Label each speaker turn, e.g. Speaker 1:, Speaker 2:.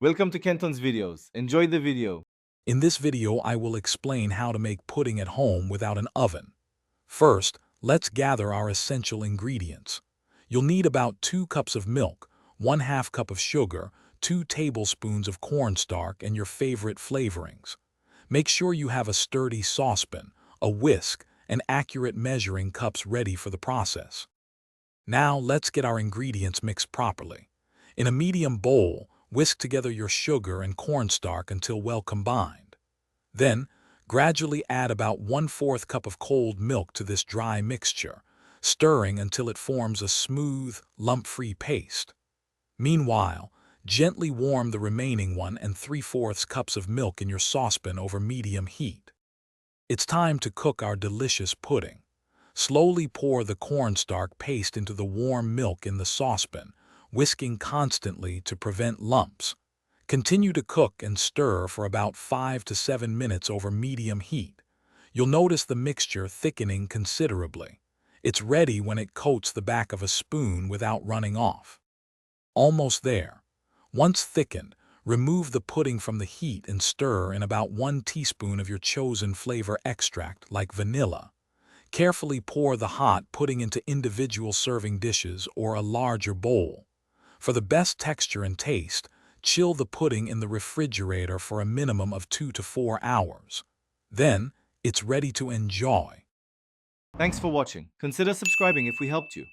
Speaker 1: Welcome to Kenton's videos. Enjoy the video.
Speaker 2: In this video, I will explain how to make pudding at home without an oven. First, let's gather our essential ingredients. You'll need about 2 cups of milk, 1/2 cup of sugar, 2 tablespoons of cornstarch, and your favorite flavorings. Make sure you have a sturdy saucepan, a whisk, and accurate measuring cups ready for the process. Now let's get our ingredients mixed properly. In a medium bowl, whisk together your sugar and cornstarch until well combined. Then, gradually add about 1/4 cup of cold milk to this dry mixture, stirring until it forms a smooth, lump-free paste. Meanwhile, gently warm the remaining 1 3/4 cups of milk in your saucepan over medium heat. It's time to cook our delicious pudding. Slowly pour the cornstarch paste into the warm milk in the saucepan, whisking constantly to prevent lumps. Continue to cook and stir for about 5 to 7 minutes over medium heat. You'll notice the mixture thickening considerably. It's ready when it coats the back of a spoon without running off. Almost there. Once thickened, remove the pudding from the heat and stir in about 1 teaspoon of your chosen flavor extract like vanilla. Carefully pour the hot pudding into individual serving dishes or a larger bowl. For the best texture and taste, chill the pudding in the refrigerator for a minimum of 2 to 4 hours. Then, it's ready to enjoy.
Speaker 1: Thanks for watching. Consider subscribing if we helped you.